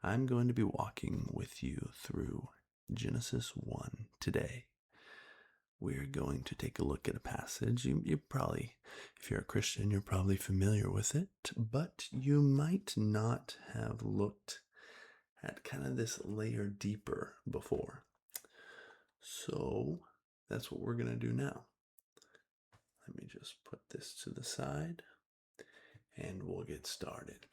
I'm going to be walking with you through Genesis 1 today. We're going to take a look at a passage. You probably, if you're a Christian, you're probably familiar with it, but you might not have looked at kind of this layer deeper before. So that's what we're going to do now. Let me just put this to the side and we'll get started.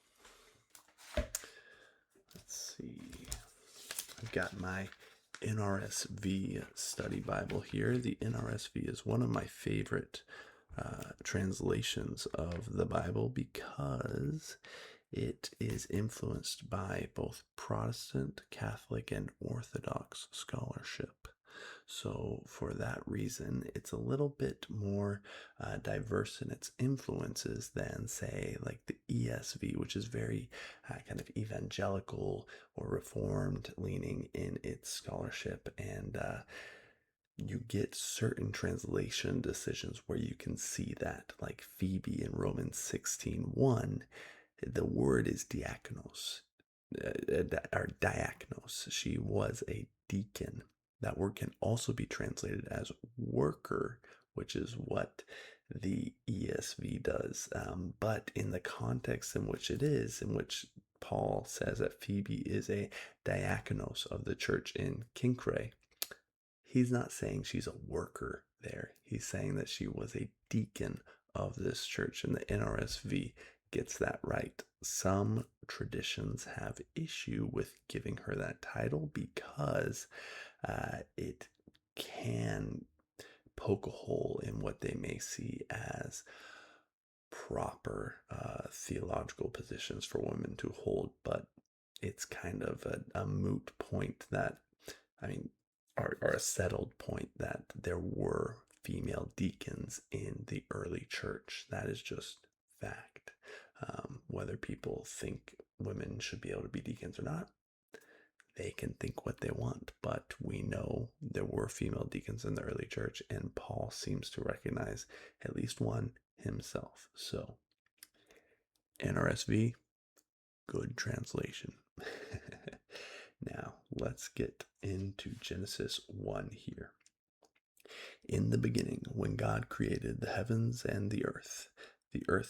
Let's see. I've got my NRSV study Bible here. The NRSV is one of my favorite translations of the Bible because it is influenced by both Protestant, Catholic, and Orthodox scholarship. So for that reason, it's a little bit more diverse in its influences than, say, like the ESV, which is very kind of evangelical or reformed leaning in its scholarship. And you get certain translation decisions where you can see that, like Phoebe in Romans 16:1, the word is diakonos, or diakonos. She was a deacon. That word can also be translated as worker, which is what the ESV does. But in the context in which it is, in which Paul says that Phoebe is a diakonos of the church in Quincre, he's not saying she's a worker there. He's saying that she was a deacon of this church, and the NRSV gets that right. Some traditions have issue with giving her that title because it can poke a hole in what they may see as proper theological positions for women to hold, but it's kind of a moot point that, or a settled point that there were female deacons in the early church. That is just fact. Whether people think women should be able to be deacons or not, they can think what they want, but we know there were female deacons in the early church, and Paul seems to recognize at least one himself. So, NRSV, good translation. Now, let's get into Genesis 1 here. In the beginning, when God created the heavens and the earth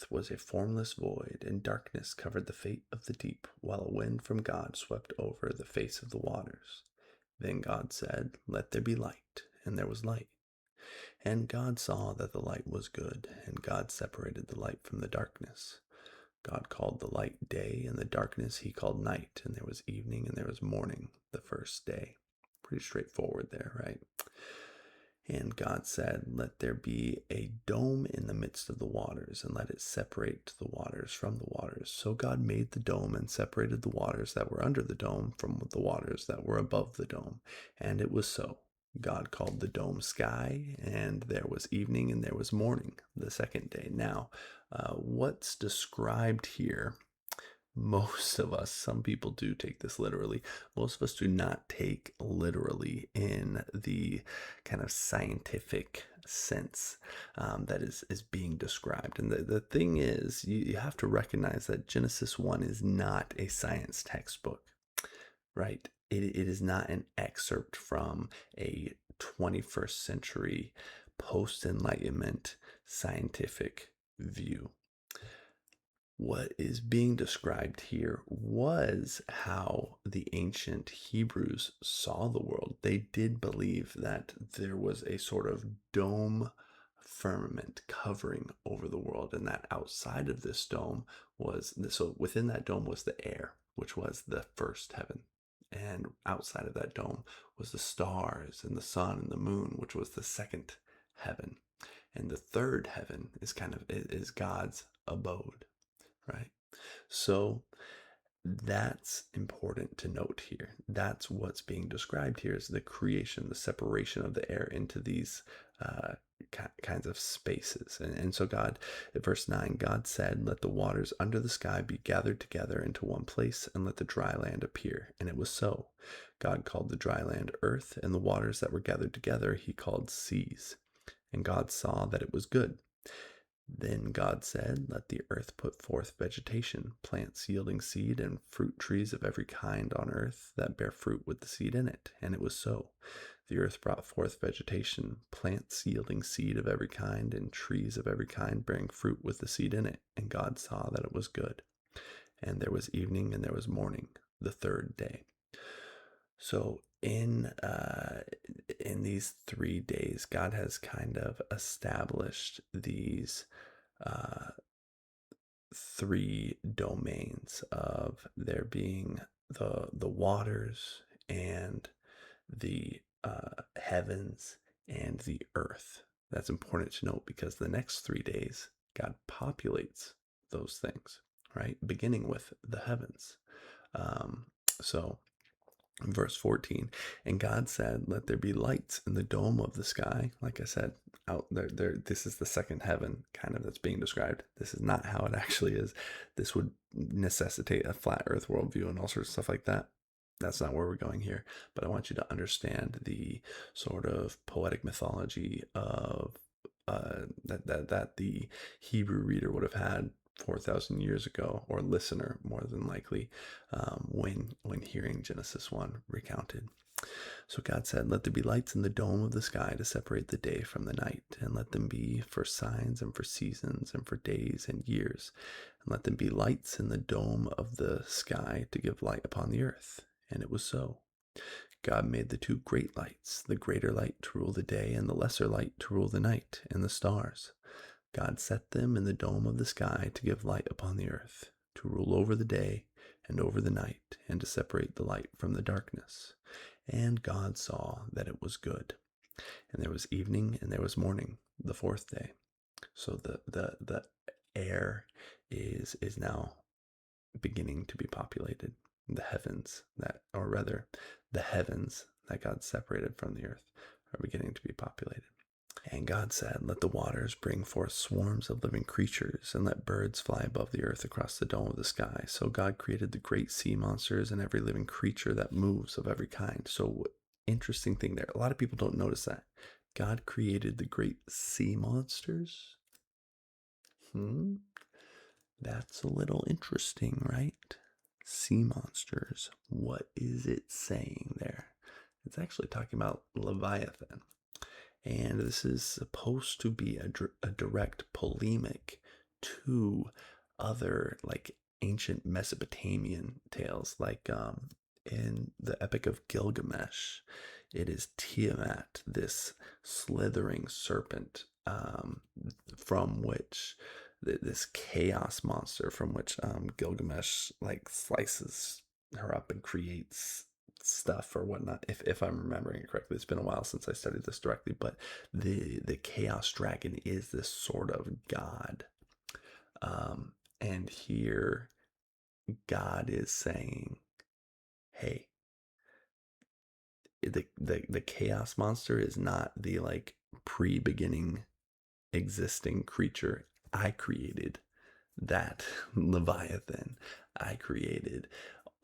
was a formless void, and darkness covered the face of the deep, while a wind from God swept over the face of the waters. Then God said, "Let there be light," and there was light. And God saw that the light was good, and God separated the light from the darkness. God called the light day, and the darkness he called night, and there was evening and there was morning the first day. Pretty straightforward there, right? And God said, "Let there be a dome in the midst of the waters, and let it separate the waters from the waters." So God made the dome and separated the waters that were under the dome from the waters that were above the dome. And it was so. God called the dome sky, and there was evening and there was morning the second day. Now, what's described here, most of us, some people do take this literally. Most of us do not take literally in the kind of scientific sense that is being described. And the thing is, you have to recognize that Genesis 1 is not a science textbook, right? It is not an excerpt from a 21st century post-Enlightenment scientific view. What is being described here was how the ancient Hebrews saw the world. They did believe that there was a sort of dome firmament covering over the world, and that outside of this dome so within that dome was the air, which was the first heaven. And outside of that dome was the stars and the sun and the moon, which was the second heaven. And the third heaven is God's abode. Right? So that's important to note here. That's what's being described here is the creation, the separation of the air into these kinds of spaces. And so God, at verse 9, God said, "Let the waters under the sky be gathered together into one place, and let the dry land appear." And it was so. God called the dry land earth, and the waters that were gathered together he called seas. And God saw that it was good. Then God said, let the earth put forth vegetation, plants yielding seed, and fruit trees of every kind on earth that bear fruit with the seed in it. And it was so. The earth brought forth vegetation, plants yielding seed of every kind, and trees of every kind bearing fruit with the seed in it. And God saw that it was good. And there was evening and there was morning, the third day. So in these 3 days, God has kind of established these uh, three domains of there being the waters and the heavens and the earth. That's important to note because the next 3 days, God populates those things, right? Beginning with the heavens. Um, so verse 14, and God said, let there be lights in the dome of the sky. Like I said, out there, this is the second heaven kind of that's being described. This is not how it actually is. This would necessitate a flat earth worldview and all sorts of stuff like that. That's not where we're going here, but I want you to understand the sort of poetic mythology of that the Hebrew reader would have had 4,000 years ago, or listener more than likely, when hearing Genesis 1 recounted. So God said, let there be lights in the dome of the sky to separate the day from the night, and let them be for signs and for seasons and for days and years, and let them be lights in the dome of the sky to give light upon the earth. And it was so. God made the two great lights, the greater light to rule the day and the lesser light to rule the night, and the stars. God set them in the dome of the sky to give light upon the earth, to rule over the day and over the night, and to separate the light from the darkness. And God saw that it was good. And there was evening and there was morning, the fourth day. So the air is now beginning to be populated. The heavens the heavens that God separated from the earth are beginning to be populated. And God said, let the waters bring forth swarms of living creatures, and let birds fly above the earth across the dome of the sky. So God created the great sea monsters and every living creature that moves of every kind. So interesting thing there. A lot of people don't notice that. God created the great sea monsters. That's a little interesting, right? Sea monsters. What is it saying there? It's actually talking about Leviathan. And this is supposed to be a direct polemic to other like ancient Mesopotamian tales, like in the Epic of Gilgamesh. It is Tiamat, this slithering serpent, from which this chaos monster from which Gilgamesh like slices her up and creates stuff or whatnot, if I'm remembering it correctly. It's been a while since I studied this directly, but the chaos dragon is this sort of god, and here God is saying, hey, the chaos monster is not the like pre-beginning existing creature. I created that Leviathan. I created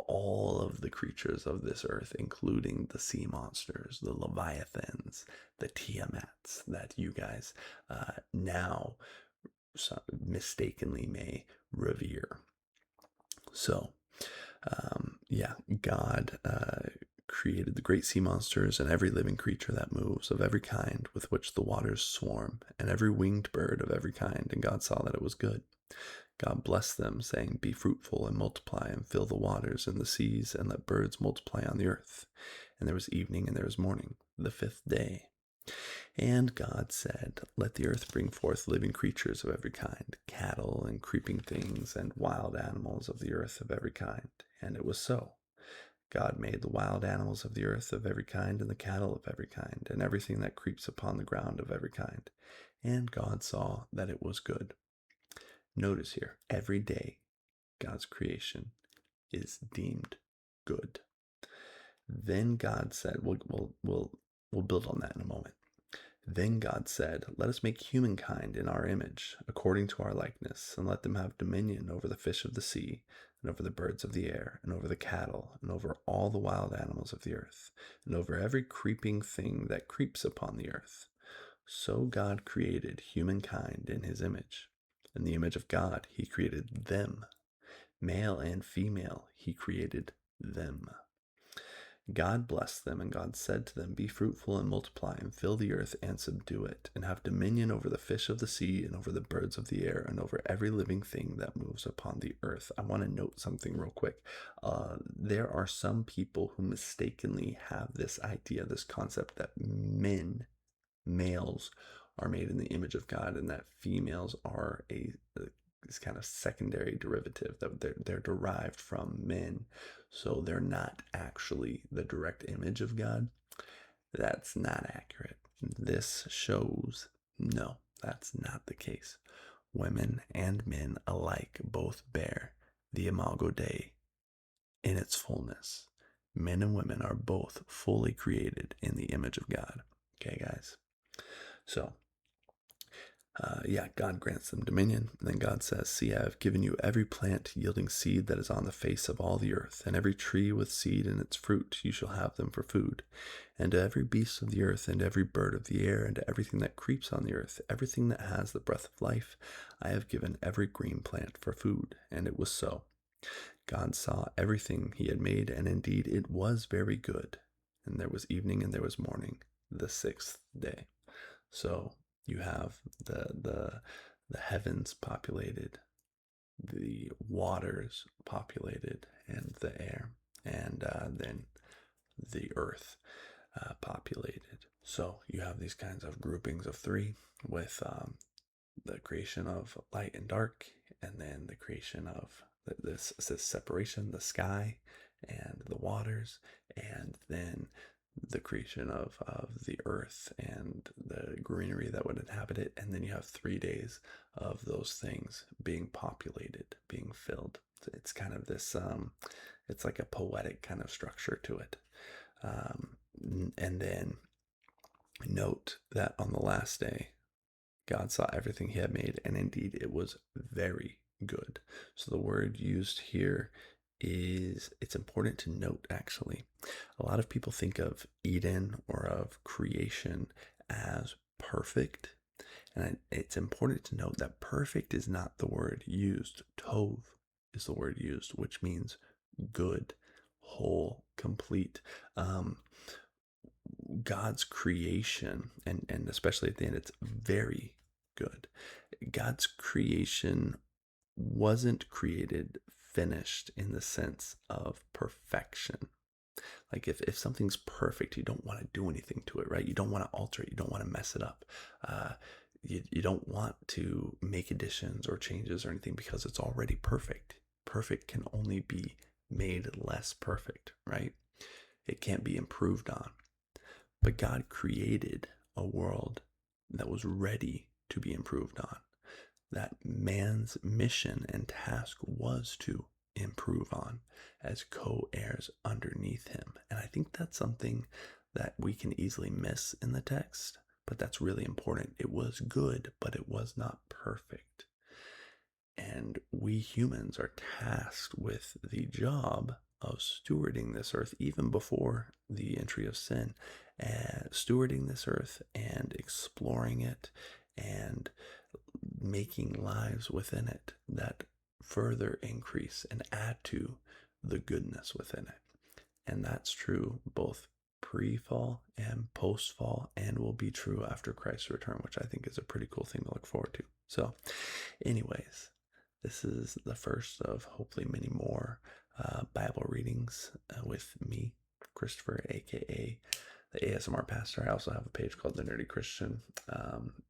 all of the creatures of this earth, including the sea monsters, the Leviathans, the Tiamats that you guys now mistakenly may revere. So, yeah, God created the great sea monsters and every living creature that moves of every kind with which the waters swarm, and every winged bird of every kind, and God saw that it was good. God blessed them, saying, be fruitful and multiply and fill the waters and the seas, and let birds multiply on the earth. And there was evening and there was morning, the fifth day. And God said, let the earth bring forth living creatures of every kind, cattle and creeping things, and wild animals of the earth of every kind. And it was so. God made the wild animals of the earth of every kind, and the cattle of every kind, and everything that creeps upon the ground of every kind. And God saw that it was good. Notice here, every day God's creation is deemed good. Then God said, we'll build on that in a moment. Then God said, let us make humankind in our image, according to our likeness, and let them have dominion over the fish of the sea, and over the birds of the air, and over the cattle, and over all the wild animals of the earth, and over every creeping thing that creeps upon the earth. So God created humankind in his image. In the image of God, he created them. Male and female, he created them. God blessed them, and God said to them, "Be fruitful and multiply, and fill the earth and subdue it, and have dominion over the fish of the sea, and over the birds of the air, and over every living thing that moves upon the earth." I want to note something real quick. There are some people who mistakenly have this idea, this concept that males are made in the image of God, and that females are this kind of secondary derivative, that they're derived from men, so they're not actually the direct image of God. That's not accurate. This shows no, that's not the case. Women and men alike both bear the imago Dei in its fullness. Men and women are both fully created in the image of God. Okay, guys? So, God grants them dominion. And then God says, "See, I have given you every plant yielding seed that is on the face of all the earth, and every tree with seed in its fruit. You shall have them for food. And to every beast of the earth, and every bird of the air, and to everything that creeps on the earth, everything that has the breath of life, I have given every green plant for food." And it was so. God saw everything he had made, and indeed it was very good. And there was evening and there was morning, the sixth day. So you have the heavens populated, the waters populated, and the air, and then the earth populated. So you have these kinds of groupings of three, with the creation of light and dark, and then the creation of this separation, the sky and the waters, and then the creation of the earth and the greenery that would inhabit it. And then you have 3 days of those things being populated, being filled. It's kind of this, it's like a poetic kind of structure to it. And then note that on the last day, God saw everything he had made, and indeed it was very good. So the word used here it's important to note, actually. A lot of people think of Eden or of creation as perfect. And it's important to note that perfect is not the word used. Tov is the word used, which means good, whole, complete. God's creation, and especially at the end, it's very good. God's creation wasn't created finished in the sense of perfection. Like if something's perfect, you don't want to do anything to it, right? You don't want to alter it. You don't want to mess it up. You don't want to make additions or changes or anything, because it's already perfect. Perfect can only be made less perfect, right? It can't be improved on. But God created a world that was ready to be improved on, that man's mission and task was to improve on as co-heirs underneath him. And I think that's something that we can easily miss in the text, but that's really important. It was good, but it was not perfect. And we humans are tasked with the job of stewarding this earth, even before the entry of sin, and stewarding this earth and exploring it and making lives within it that further increase and add to the goodness within it. And that's true both pre-fall and post-fall, and will be true after Christ's return, which I think is a pretty cool thing to look forward to. So anyways, this is the first of hopefully many more Bible readings with me, Christopher, aka the ASMR pastor. I also have a page called The Nerdy Christian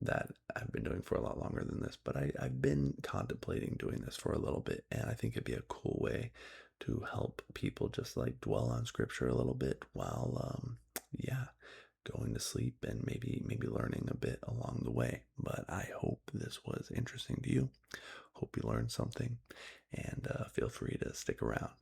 that I've been doing for a lot longer than this, but I've been contemplating doing this for a little bit, and I think it'd be a cool way to help people just like dwell on scripture a little bit while going to sleep, and maybe learning a bit along the way. But I hope this was interesting to you. Hope you learned something, and feel free to stick around.